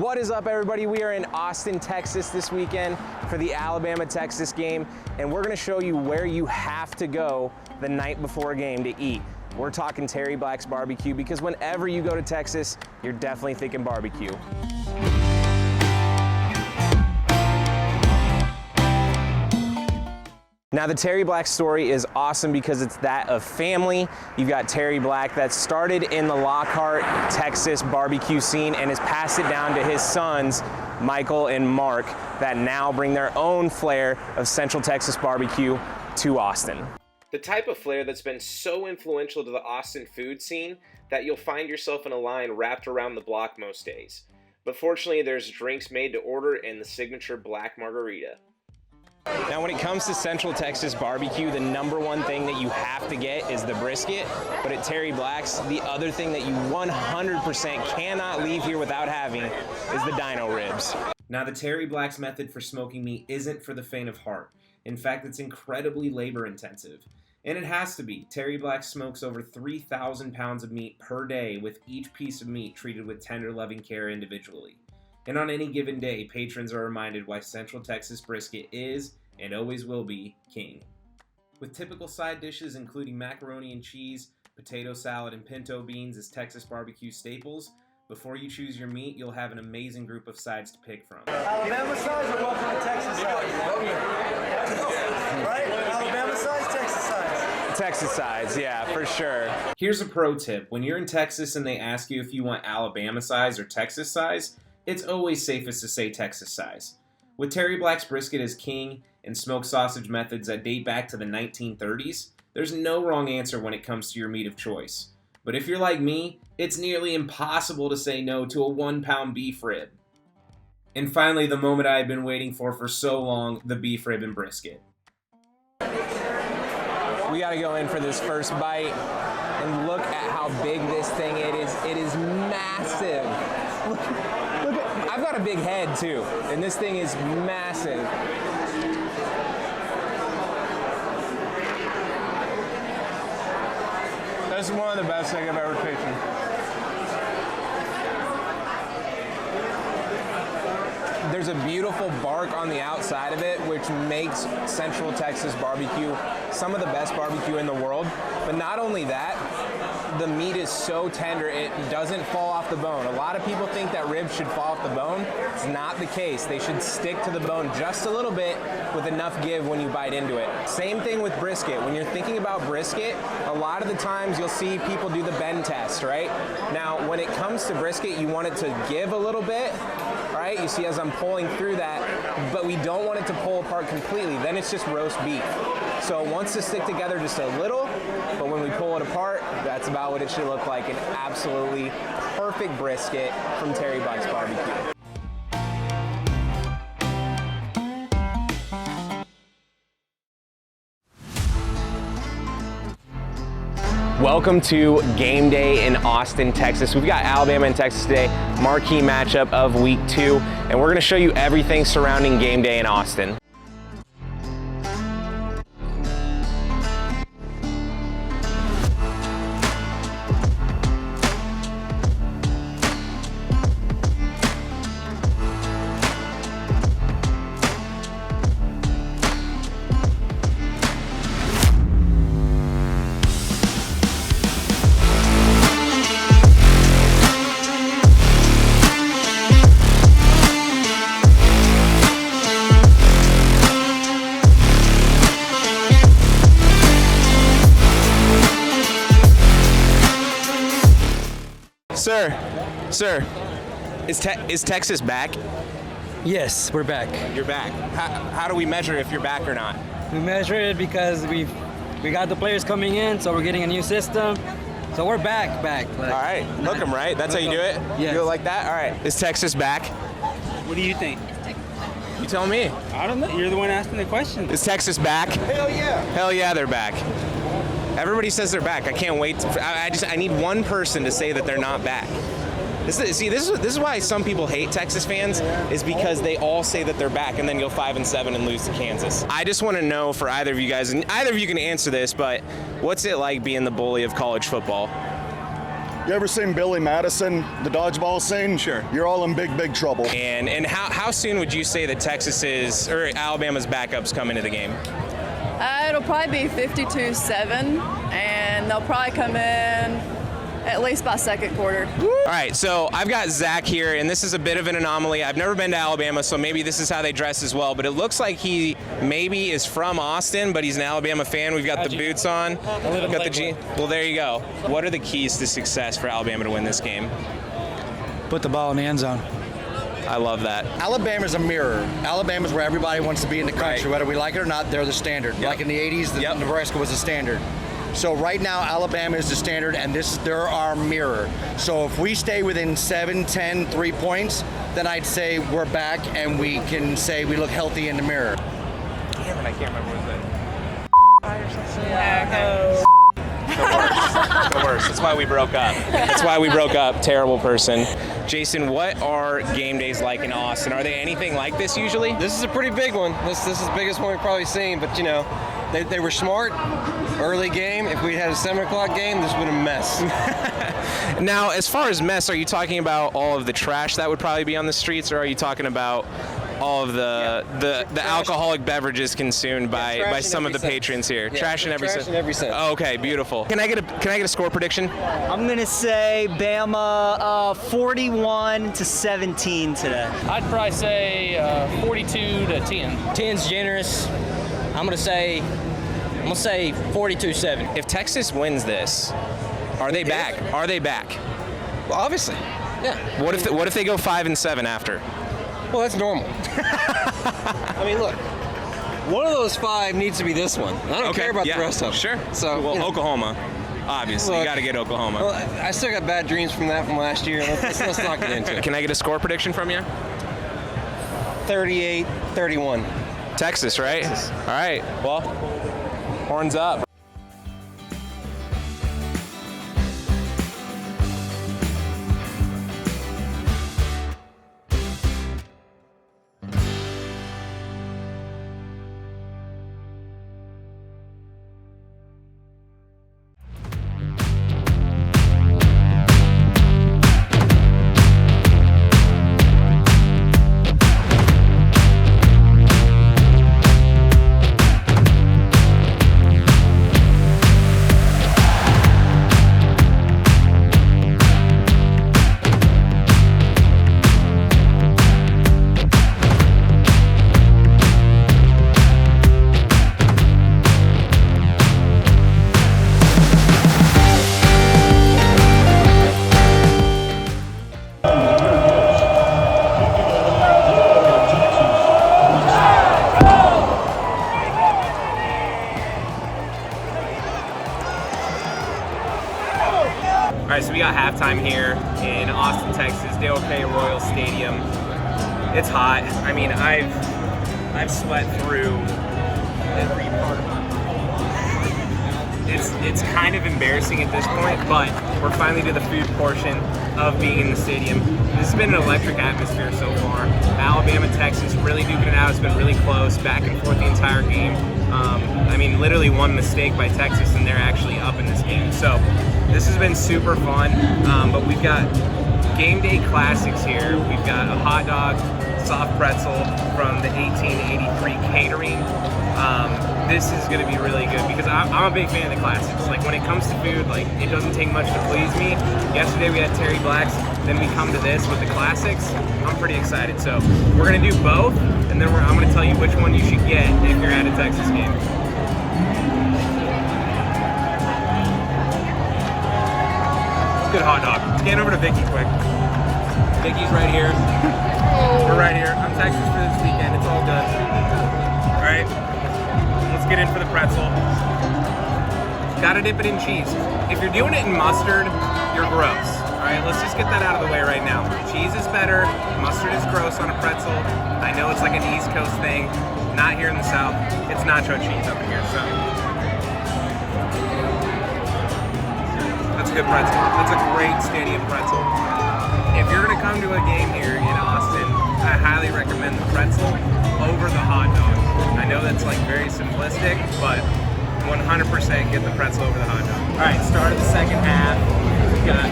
What is up, everybody? We are in Austin, Texas this weekend for the Alabama-Texas game, and we're gonna show you where you have to go the night before a game to eat. We're talking Terry Black's barbecue, because whenever you go to Texas, you're definitely thinking barbecue. Now, the Terry Black story is awesome because it's that of family. You've got Terry Black that started in the Lockhart, Texas barbecue scene and has passed it down to his sons, Michael and Mark, that now bring their own flair of Central Texas barbecue to Austin. The type of flair that's been so influential to the Austin food scene that you'll find yourself in a line wrapped around the block most days. But fortunately, there's drinks made to order and the signature black margarita. Now, when it comes to Central Texas barbecue, the number one thing that you have to get is the brisket. But at Terry Black's, the other thing that you 100% cannot leave here without having is the dino ribs. Now, the Terry Black's method for smoking meat isn't for the faint of heart. In fact, it's incredibly labor intensive. And it has to be. Terry Black smokes over 3,000 pounds of meat per day, with each piece of meat treated with tender, loving care individually. And on any given day, patrons are reminded why Central Texas brisket is, and always will be, king. With typical side dishes including macaroni and cheese, potato salad, and pinto beans as Texas barbecue staples, before you choose your meat, you'll have an amazing group of sides to pick from. Alabama sides or welcome to Texas sides? Right? Alabama sides, Texas sides. Texas sides, yeah, for sure. Here's a pro tip. When you're in Texas and they ask you if you want Alabama size or Texas size, it's always safest to say Texas size. With Terry Black's brisket as king and smoked sausage methods that date back to the 1930s, there's no wrong answer when it comes to your meat of choice. But if you're like me, it's nearly impossible to say no to a 1-pound beef rib. And finally, the moment I had been waiting for so long, the beef rib and brisket. We gotta go in for this first bite and look at how big this thing is. It is massive. Look at, I've got a big head too, and this thing is massive. This is one of the best things I've ever tasted. There's a beautiful bark on the outside of it, which makes Central Texas barbecue some of the best barbecue in the world. But not only that, the meat is so tender, it doesn't fall off the bone. A lot of people think that ribs should fall off the bone. It's not the case. They should stick to the bone just a little bit with enough give when you bite into it. Same thing with brisket. When you're thinking about brisket, a lot of the times you'll see people do the bend test, right? Now, when it comes to brisket, you want it to give a little bit, right? You see as I'm pulling through that, but we don't want it to pull apart completely. Then it's just roast beef. So it wants to stick together just a little, but when we pull it apart, that's about what it should look like. An absolutely perfect brisket from Terry Black's barbecue. Welcome to game day in Austin, Texas. We've got Alabama and Texas today, marquee matchup of week 2, and we're gonna show you everything surrounding game day in Austin. Sir, is Texas back? Yes, we're back. You're back. How do we measure if you're back or not? We measure it because we got the players coming in, so we're getting a new system. So we're back. Like, all right, hook them, right? That's how you do it? Yeah. You do it like that? All right. Is Texas back? What do you think? You tell me. I don't know. You're the one asking the question. Is Texas back? Hell yeah. Hell yeah, they're back. Everybody says they're back. I can't wait. I need one person to say that they're not back. This is why some people hate Texas fans, is because they all say that they're back and then go 5-7 and lose to Kansas. I just want to know for either of you guys, and either of you can answer this, but what's it like being the bully of college football? You ever seen Billy Madison, the dodgeball scene? Sure. You're all in big trouble. And how soon would you say that Texas's or Alabama's backups come into the game? It'll probably be 52-7, and they'll probably come in at least by second quarter. All right, so I've got Zach here, and this is a bit of an anomaly. I've never been to Alabama, so maybe this is how they dress as well, but it looks like he maybe is from Austin, but he's an Alabama fan. We've got the boots on. We've got the jeans. Well, there you go. What are the keys to success for Alabama to win this game? Put the ball in the end zone. I love that. Alabama's a mirror. Alabama's where everybody wants to be in the country. Whether we like it or not, they're the standard. Like in the 80s, Nebraska was the standard. So right now, Alabama is the standard, and they're our mirror. So if we stay within 7, 10, 3 points, then I'd say we're back, and we can say we look healthy in the mirror. Damn it, I can't remember what the worst. That's why we broke up. Terrible person. Jason, what are game days like in Austin? Are they anything like this usually? This is a pretty big one. This is the biggest one we've probably seen, but you know, they were smart. Early game. If we'd had a 7 o'clock game, this would have messed. Now, as far as mess, are you talking about all of the trash that would probably be on the streets, or are you talking about all of the alcoholic beverages consumed by some of the patrons here? Yeah, trash in every sense. Trash in every sense. Oh, okay, beautiful. Can I get a score prediction? I'm gonna say Bama 41-17 today. I'd probably say 42-10. 10's generous. I'm gonna say 42-7. If Texas wins this, are they back? Are they back? Well, obviously, yeah. What if they go 5-7 after? Well, that's normal. I mean, look, one of those 5 needs to be this one. I don't care about the rest of them. Sure. So, well, you know, Oklahoma, obviously, you got to get Oklahoma. Well, I still got bad dreams from last year. Let's not get into it. Can I get a score prediction from you? 38-31. Texas, right? Texas. All right. Well, horns up. All right, so we got halftime here in Austin, Texas, Darryl K Royal-Texas Stadium. It's hot. I mean, I've sweat through every part of my body. It's kind of embarrassing at this point, but we're finally to the food portion of being in the stadium. This has been an electric atmosphere so far. Alabama, Texas, really duking it out. It's been really close, back and forth the entire game. I mean, literally one mistake by Texas, and they're actually up in this game. So this has been super fun, but we've got game day classics here. We've got a hot dog, soft pretzel from the 1883 catering. This is going to be really good because I'm a big fan of the classics. Like when it comes to food, like it doesn't take much to please me. Yesterday we had Terry Blacks, then we come to this with the classics. I'm pretty excited. So we're going to do both, and then I'm going to tell you which one you should get if you're at a Texas game. Good hot dog. Scan over to Vicky quick. Vicky's right here. We're right here. I'm Texas for this weekend. It's all good. All right. Let's get in for the pretzel. Gotta dip it in cheese. If you're doing it in mustard, you're gross. All right. Let's just get that out of the way right now. Cheese is better. Mustard is gross on a pretzel. I know it's like an East Coast thing. Not here in the South. It's nacho cheese up in here. So. That's a good pretzel. That's a great stadium pretzel. If you're going to come to a game here in Austin, I highly recommend the pretzel over the hot dog. I know that's like very simplistic, but 100% get the pretzel over the hot dog. All right, start of the second half. We've got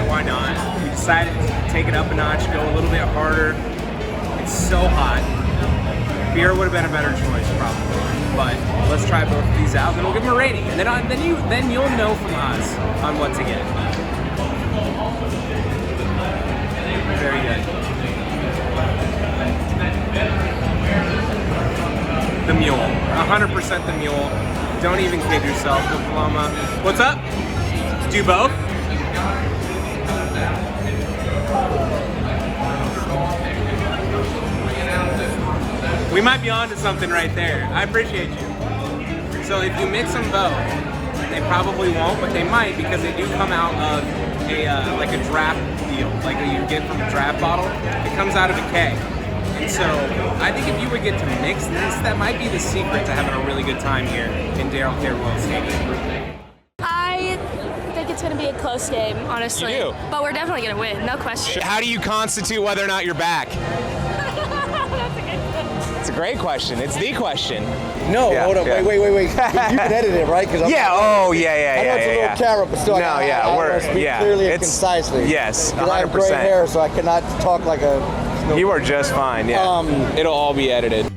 said, why not? We decided to take it up a notch, go a little bit harder. It's so hot. Beer would have been a better choice, probably. But let's try both of these out, then we'll give them a rating. And then you'll know from us on what to get. Very good. The mule. 100% the mule. Don't even kid yourself, Oklahoma. What's up? Do both? We might be onto something right there. I appreciate you. So if you mix them both, they probably won't, but they might because they do come out of a like a draft deal, like you get from a draft bottle. It comes out of a keg. And so I think if you would get to mix this, that might be the secret to having a really good time here in Darryl K Royal-Texas Stadium. I think it's going to be a close game, honestly. You do? But we're definitely going to win, no question. How do you constitute whether or not you're back? That's a good question. It's a great question. It's the question. No, Yeah, hold on, yeah. wait. You can edit it, right? I know it's a little camera, but still, I want to speak clearly and concisely. Yes, 100%. Because I have gray hair, so I cannot talk like a... You are just fine, yeah. It'll all be edited.